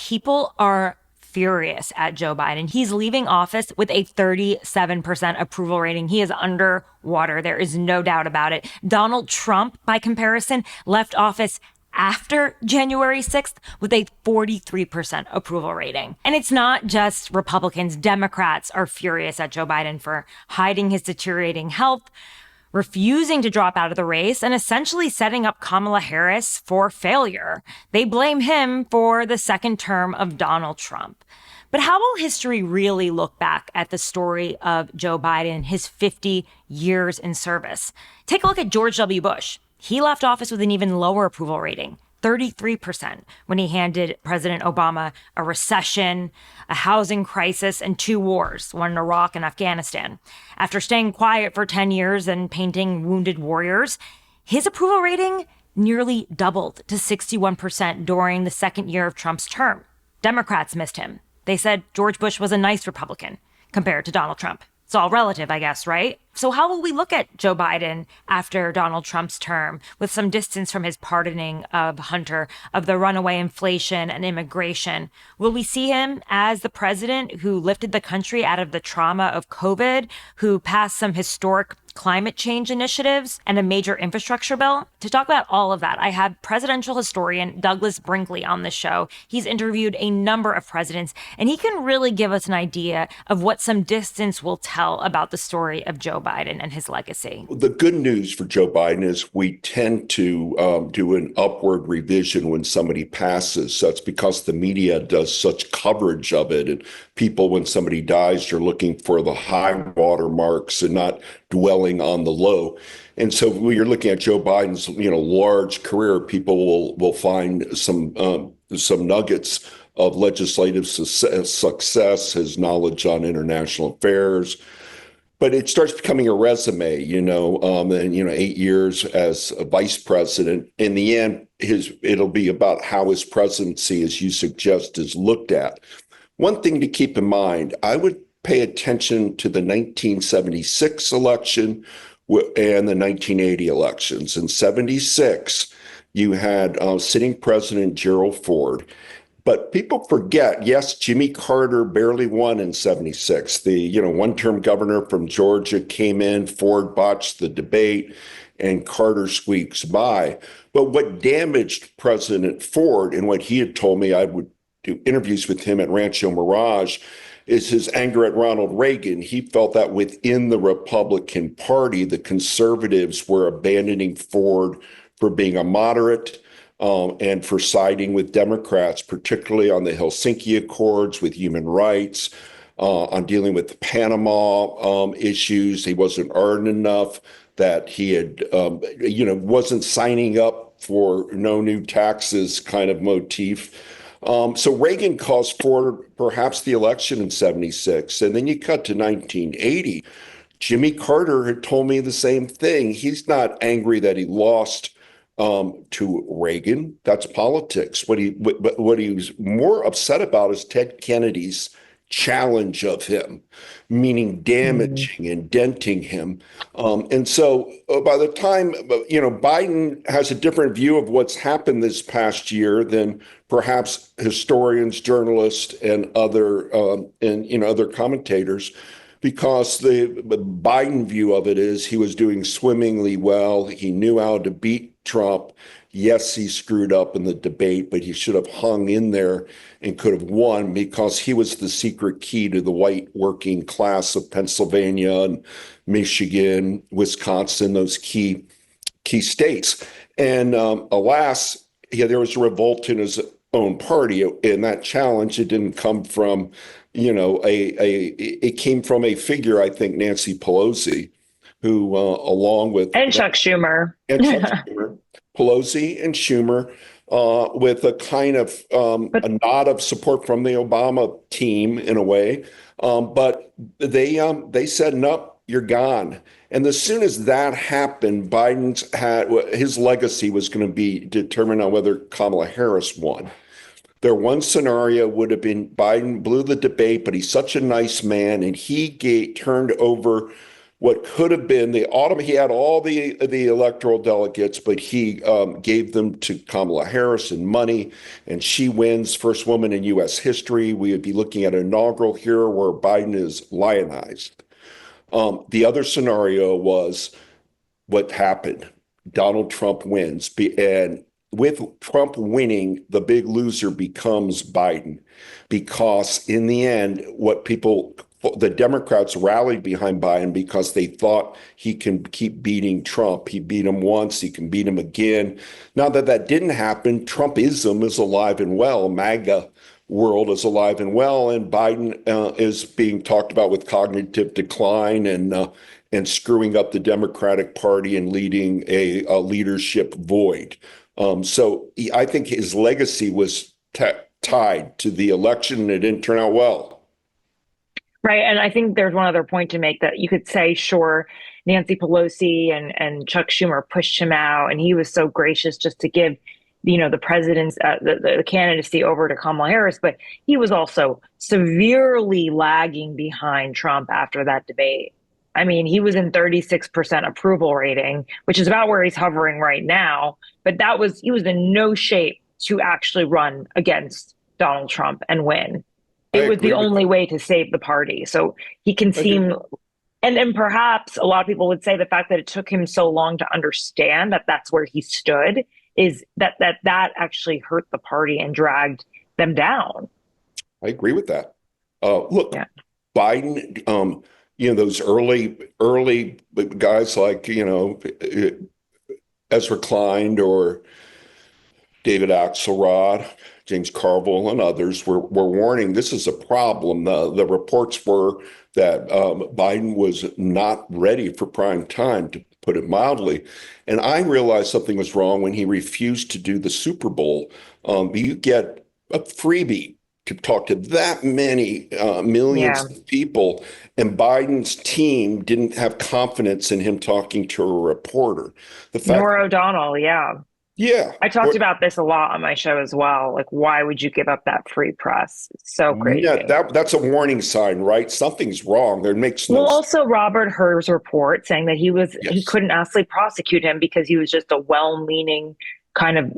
people are furious at Joe Biden. He's leaving office with a 37% approval rating. He is underwater. There is no doubt about it. Donald Trump, by comparison, left office after January 6th with a 43% approval rating. And it's not just Republicans. Democrats are furious at Joe Biden for hiding his deteriorating health, refusing to drop out of the race, and essentially setting up Kamala Harris for failure. They blame him for the second term of Donald Trump. But how will history really look back at the story of Joe Biden, his 50 years in service? Take a look at George W. Bush. He left office with an even lower approval rating, 33%, when he handed President Obama a recession, a housing crisis, and 2 wars, one in Iraq and Afghanistan. After staying quiet for 10 years and painting wounded warriors, his approval rating nearly doubled to 61% during the second year of Trump's term. Democrats missed him. They said George Bush was a nice Republican compared to Donald Trump. It's all relative, I guess, right? So how will we look at Joe Biden after Donald Trump's term, with some distance from his pardoning of Hunter, of the runaway inflation and immigration? Will we see him as the president who lifted the country out of the trauma of COVID, who passed some historic climate change initiatives and a major infrastructure bill? To talk about all of that, I have presidential historian Douglas Brinkley on the show. He's interviewed a number of presidents, and he can really give us an idea of what some distance will tell about the story of Joe Biden and his legacy. The good news for Joe Biden is we tend to do an upward revision when somebody passes. That's because the media does such coverage of it. And people, when somebody dies, you're looking for the high water marks and not dwelling on the low. And so when you're looking at Joe Biden's, large career, people will find some nuggets of legislative success, his knowledge on international affairs. But it starts becoming a resume, and 8 years as a vice president. In the end, it'll be about how his presidency, as you suggest, is looked at. One thing to keep in mind, I would pay attention to the 1976 election and the 1980 elections. In 76, you had sitting President Gerald Ford. But people forget, yes, Jimmy Carter barely won in 76. The, one-term governor from Georgia came in, Ford botched the debate, and Carter squeaks by. But what damaged President Ford, and what he had told me, I would do interviews with him at Rancho Mirage, is his anger at Ronald Reagan. He felt that within the Republican Party, the conservatives were abandoning Ford for being a moderate, and for siding with Democrats, particularly on the Helsinki Accords with human rights, on dealing with the Panama issues. He wasn't ardent enough, that he had, wasn't signing up for no new taxes kind of motif. So Reagan caused for perhaps the election in 76. And then you cut to 1980. Jimmy Carter had told me the same thing. He's not angry that he lost to Reagan. That's politics. What he was more upset about is Ted Kennedy's challenge of him, meaning damaging and denting him. And so by the time, Biden has a different view of what's happened this past year than perhaps historians, journalists, and other commentators, because the Biden view of it is he was doing swimmingly well. He knew how to beat Trump. Yes, he screwed up in the debate, but he should have hung in there and could have won, because he was the secret key to the white working class of Pennsylvania and Michigan, Wisconsin, those key states. And alas, there was a revolt in his own party. In that challenge, it didn't come from, it came from a figure, I think, Nancy Pelosi, who, along with Chuck Schumer, Pelosi and Schumer, with a kind of a nod of support from the Obama team in a way, but they said, "No, you're gone." And as soon as that happened, his legacy was going to be determined on whether Kamala Harris won. Their one scenario would have been Biden blew the debate, but he's such a nice man, and he turned over what could have been the autumn. He had all the electoral delegates, but he gave them to Kamala Harris in money, and she wins, first woman in U.S. history. We would be looking at an inaugural here where Biden is lionized. The other scenario was what happened. Donald Trump wins, and with Trump winning, the big loser becomes Biden, because in the end, the Democrats rallied behind Biden because they thought he can keep beating Trump. He beat him once, he can beat him again. Now that didn't happen, Trumpism is alive and well. MAGA world is alive and well, and Biden is being talked about with cognitive decline and screwing up the Democratic Party and leading a leadership void. So I think his legacy was tied to the election, and it didn't turn out well. Right. And I think there's one other point to make, that you could say, sure, Nancy Pelosi and Chuck Schumer pushed him out, and he was so gracious just to give, the president's the candidacy over to Kamala Harris. But he was also severely lagging behind Trump after that debate. I mean, he was in 36% approval rating, which is about where he's hovering right now. But he was in no shape to actually run against Donald Trump and win. It was the only way to save the party. So he can seem, and perhaps a lot of people would say the fact that it took him so long to understand that that's where he stood is that actually hurt the party and dragged them down. I agree with that. Look, yeah. Biden, those early guys like, Ezra Klein or David Axelrod, James Carville, and others were warning this is a problem. The reports were that Biden was not ready for prime time, to put it mildly. And I realized something was wrong when he refused to do the Super Bowl. You get a freebie to talk to that many millions of people, and Biden's team didn't have confidence in him talking to a reporter. Nor O'Donnell, Yeah. I talked about this a lot on my show as well. Like, why would you give up that free press? It's so crazy. Yeah, that's a warning sign, right? Something's wrong. There makes no sense. Also Robert Hur's report saying that he couldn't actually prosecute him because he was just a well-meaning kind of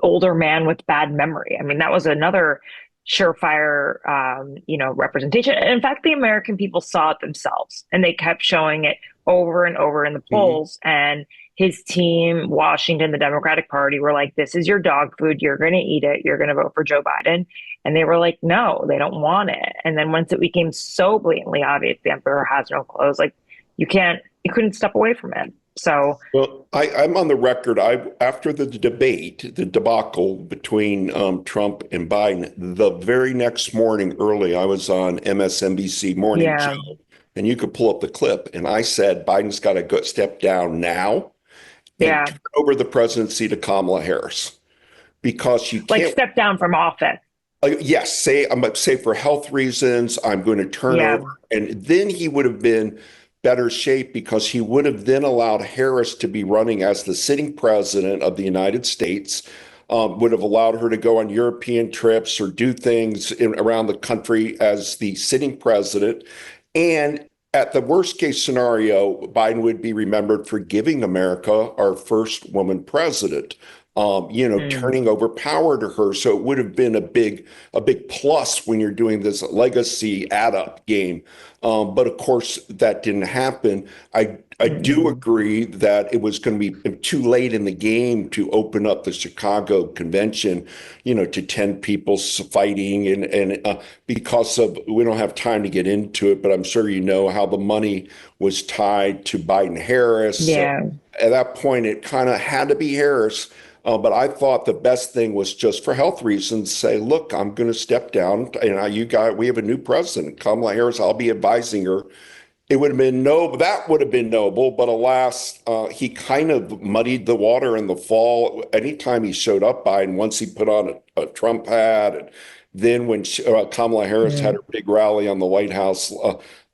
older man with bad memory. I mean, that was another surefire, representation. And in fact, the American people saw it themselves, and they kept showing it over and over in the polls. And his team, Washington, the Democratic Party, were like, this is your dog food. You're going to eat it. You're going to vote for Joe Biden. And they were like, no, they don't want it. And then once it became so blatantly obvious the emperor has no clothes, like you couldn't step away from it. So, well, I'm on the record. After the debacle between Trump and Biden, the very next morning early, I was on MSNBC Morning Show, and you could pull up the clip. And I said, Biden's got to go step down now and turn over the presidency to Kamala Harris, because you can't step down from office. Yes, say for health reasons, I'm going to turn over, and then he would have been better shape, because he would have then allowed Harris to be running as the sitting president of the United States, would have allowed her to go on European trips or do things around the country as the sitting president. And at the worst case scenario, Biden would be remembered for giving America our first woman president. Turning over power to her. So it would have been a big plus when you're doing this legacy add-up game. But of course, that didn't happen. I do agree that it was going to be too late in the game to open up the Chicago convention, to 10 people fighting. And because we don't have time to get into it, but I'm sure you know how the money was tied to Biden-Harris. Yeah. So at that point, it kind of had to be Harris. But I thought the best thing was just for health reasons, say, look, I'm going to step down. We have a new president, Kamala Harris. I'll be advising her. It would have been that would have been noble, but alas, he kind of muddied the water in the fall. Anytime he showed up, Biden, once he put on a Trump hat, and then when Kamala Harris had her big rally on the White House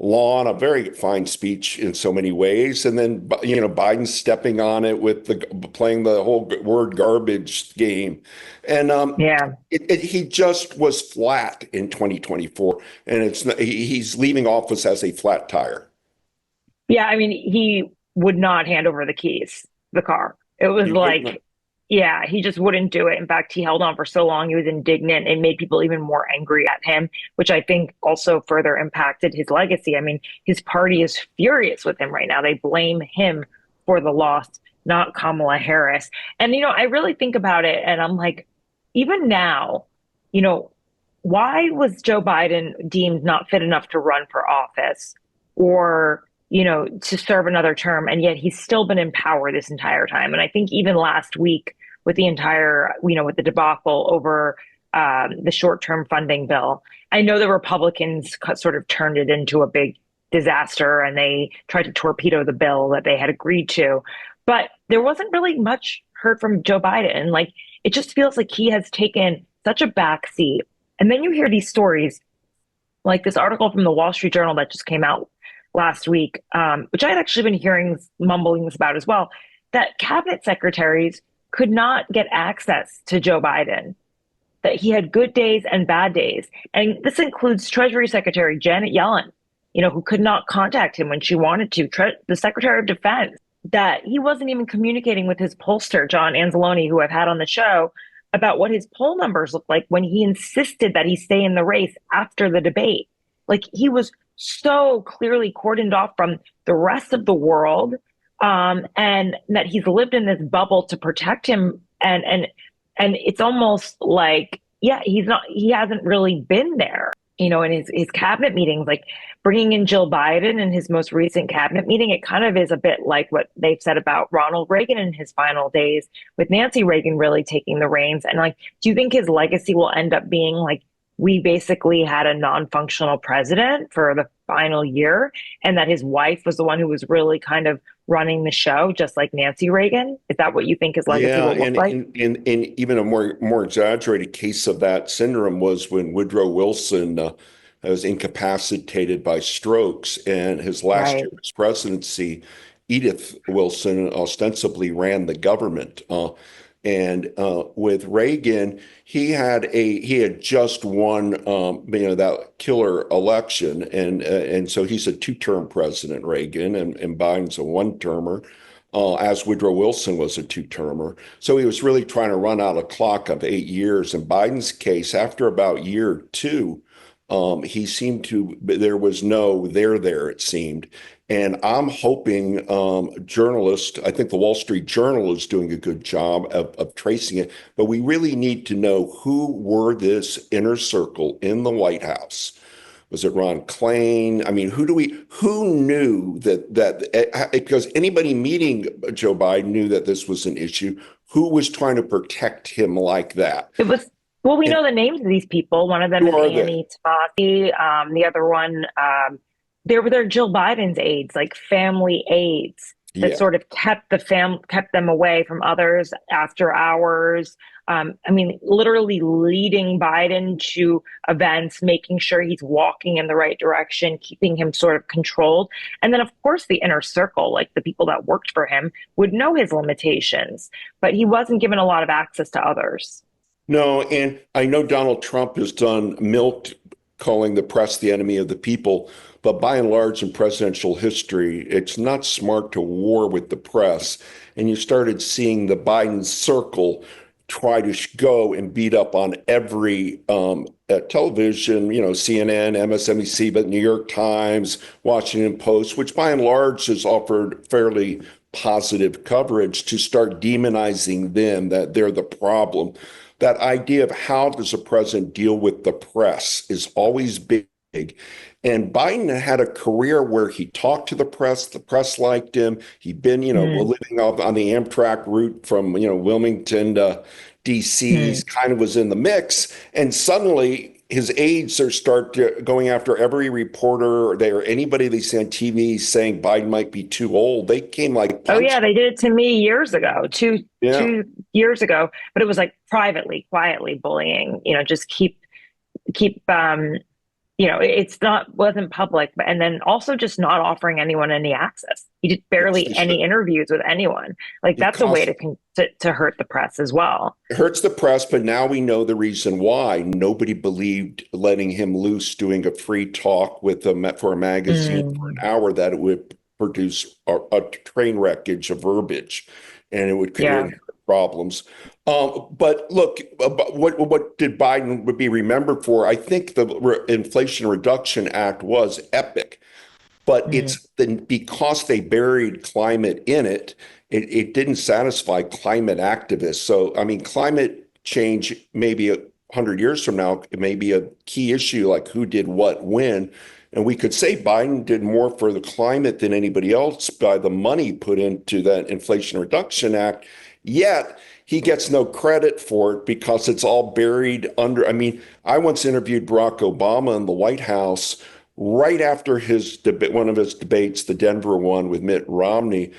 lawn, a very fine speech in so many ways, and then Biden stepping on it with playing the whole word garbage game, and he just was flat in 2024, and he's leaving office as a flat tire. Yeah, I mean, he would not hand over the keys, the car. It was He would not. like, yeah, he just wouldn't do it. In fact, he held on for so long, he was indignant. It made people even more angry at him, which I think also further impacted his legacy. I mean, his party is furious with him right now. They blame him for the loss, not Kamala Harris. And, I really think about it and I'm like, even now, you know, why was Joe Biden deemed not fit enough to run for office? Or to serve another term. And yet he's still been in power this entire time. And I think even last week with the entire, with the debacle over the short-term funding bill, I know the Republicans sort of turned it into a big disaster and they tried to torpedo the bill that they had agreed to. But there wasn't really much heard from Joe Biden. Like, it just feels like he has taken such a backseat. And then you hear these stories, like this article from the Wall Street Journal that just came out last week, which I had actually been hearing mumblings about as well, that cabinet secretaries could not get access to Joe Biden, that he had good days and bad days. And this includes Treasury Secretary Janet Yellen, who could not contact him when she wanted to, the Secretary of Defense, that he wasn't even communicating with his pollster, John Anzalone, who I've had on the show, about what his poll numbers looked like when he insisted that he stay in the race after the debate. Like, he was so clearly cordoned off from the rest of the world, and that he's lived in this bubble to protect him. And it's almost like, yeah, he hasn't really been there, in his cabinet meetings, like bringing in Jill Biden in his most recent cabinet meeting. It kind of is a bit like what they've said about Ronald Reagan in his final days, with Nancy Reagan really taking the reins. And like, do you think his legacy will end up being like, we basically had a non-functional president for the final year, and that his wife was the one who was really kind of running the show, just like Nancy Reagan? Is that what you think his legacy Yeah, will look and like? even a more exaggerated case of that syndrome was when Woodrow Wilson was incapacitated by strokes, and his last year Right. of his presidency, Edith Wilson ostensibly ran the government. And with Reagan, he had just won that killer election, and so he's a two-term president, Reagan, and Biden's a one-termer, as Woodrow Wilson was a two-termer. So he was really trying to run out a clock of 8 years. In Biden's case, after about year two, he seemed to, there was no there, it seemed. And I'm hoping journalists, I think the Wall Street Journal is doing a good job of tracing it, but we really need to know who were this inner circle in the White House. Was it Ron Klain? I mean, who knew because anybody meeting Joe Biden knew that this was an issue. Who was trying to protect him like that? It was, well, we And know the names of these people. One of them who is are they? Annie Tomasi. The other one, they were their Jill Biden's aides, like family aides that Yeah. sort of kept them away from others after hours. I mean, literally leading Biden to events, making sure he's walking in the right direction, keeping him sort of controlled. And then, of course, the inner circle, like the people that worked for him, would know his limitations, but he wasn't given a lot of access to others. No, and I know Donald Trump has done milk calling the press the enemy of the people, but by and large in presidential history, it's not smart to war with the press. And you started seeing the Biden circle try to go and beat up on every television, CNN, MSNBC, but New York Times, Washington Post, which by and large has offered fairly positive coverage, to start demonizing them, that they're the problem. That idea of how does a president deal with the press is always big. And Biden had a career where he talked to the press liked him. He'd been, Mm, living off on the Amtrak route from, Wilmington to DC. He's mm. kind of was in the mix. And suddenly his aides going after every reporter or anybody they see on TV saying Biden might be too old. They came like Oh punch. yeah, they did it to me years ago, Yeah. 2 years ago. But it was like privately, quietly bullying. Just keep. It's not wasn't public, but and then also just not offering anyone any access. He did Yes, barely they any should. interviews with anyone. Like, It that's a way costs to hurt the press as well. It hurts the press, but now we know the reason why. Nobody believed letting him loose doing a free talk with for a magazine for an Mm. hour that it would produce a train wreckage of verbiage, and it would Yeah. create problems. But look, what did Biden would be remembered for? I think the Inflation Reduction Act was epic, but because they buried climate in it, it didn't satisfy climate activists. So, I mean, climate change maybe 100 years from now, it may be a key issue, like who did what when. And we could say Biden did more for the climate than anybody else by the money put into that Inflation Reduction Act. Yet he gets no credit for it because it's all buried under. I mean, I once interviewed Barack Obama in the White House right after his debate, one of his debates, the Denver one with Mitt Romney.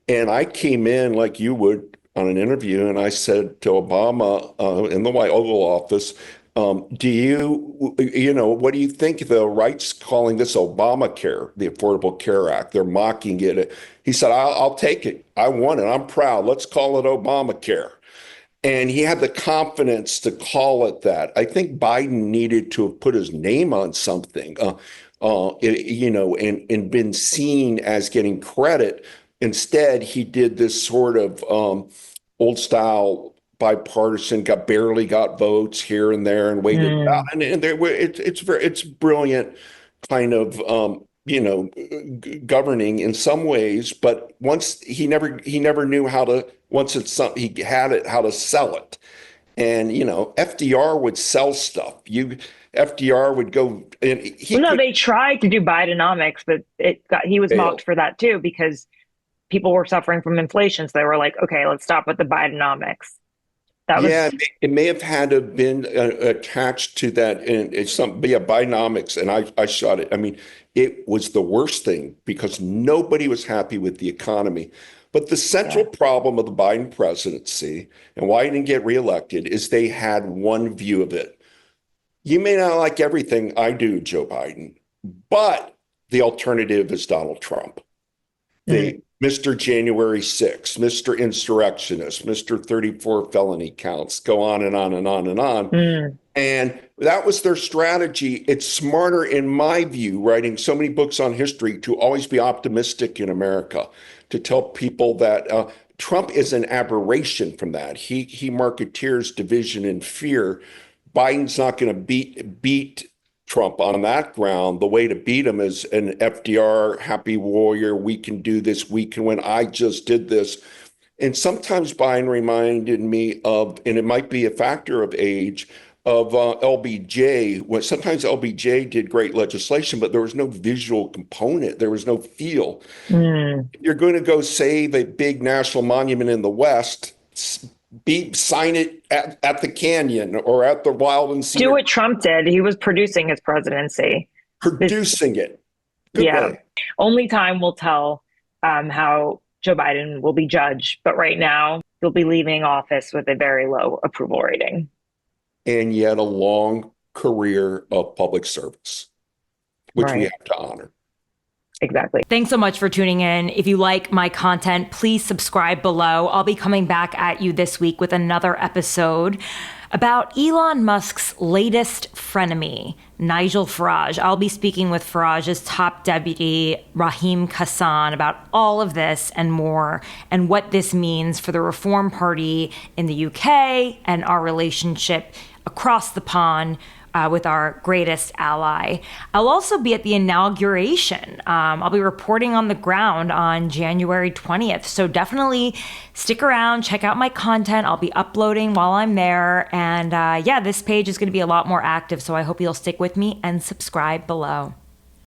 And I came in like you would on an interview, and I said to Obama in the White Oval Office, what do you think the right's calling this Obamacare, the Affordable Care Act? They're mocking it. He said, I'll take it. I want it. I'm proud. Let's call it Obamacare. And he had the confidence to call it that. I think Biden needed to have put his name on something, and been seen as getting credit. Instead, he did this sort of old style bipartisan, barely got votes here and there and waited it out. And it's brilliant kind of governing in some ways, but once he never knew how to, once it's something he had it, how to sell it. And FDR would sell stuff. FDR would go and they tried to do Bidenomics, but he was mocked for that too, because people were suffering from inflation. So they were like, okay, let's stop with the Bidenomics. It may have had to have been attached to that, and Bidenomics, and I shot it. I mean, it was the worst thing because nobody was happy with the economy. But the central problem of the Biden presidency and why he didn't get reelected is they had one view of it. You may not like everything I do, Joe Biden, but the alternative is Donald Trump. Mr. January 6th, Mr. Insurrectionist, Mr. 34 felony counts, go on and on and on and on. And that was their strategy. It's smarter, in my view, writing so many books on history, to always be optimistic in America, to tell people that Trump is an aberration from that. He marketeers division and fear. Biden's not going to beat Trump on that ground. The way to beat him is an FDR happy warrior. We can do this. We can win. I just did this. And sometimes Biden reminded me of, and it might be a factor of age, of LBJ. Sometimes LBJ did great legislation, but there was no visual component. There was no feel. You're going to go save a big national monument in the West, sign it at the canyon or at the Wild and Cedar. Do what Trump did. He was producing his presidency. Producing it. Good way. Only time will tell how Joe Biden will be judged. But right now, he'll be leaving office with a very low approval rating. And yet a long career of public service, which we have to honor. Exactly. Thanks so much for tuning in. If you like my content, please subscribe below. I'll be coming back at you this week with another episode about Elon Musk's latest frenemy, Nigel Farage. I'll be speaking with Farage's top deputy, Rahim Kassan, about all of this and more, and what this means for the Reform Party in the UK and our relationship across the pond with our greatest ally. I'll also be at the inauguration. I'll be reporting on the ground on January 20th. So definitely stick around, check out my content. I'll be uploading while I'm there. And this page is going to be a lot more active. So I hope you'll stick with me and subscribe below.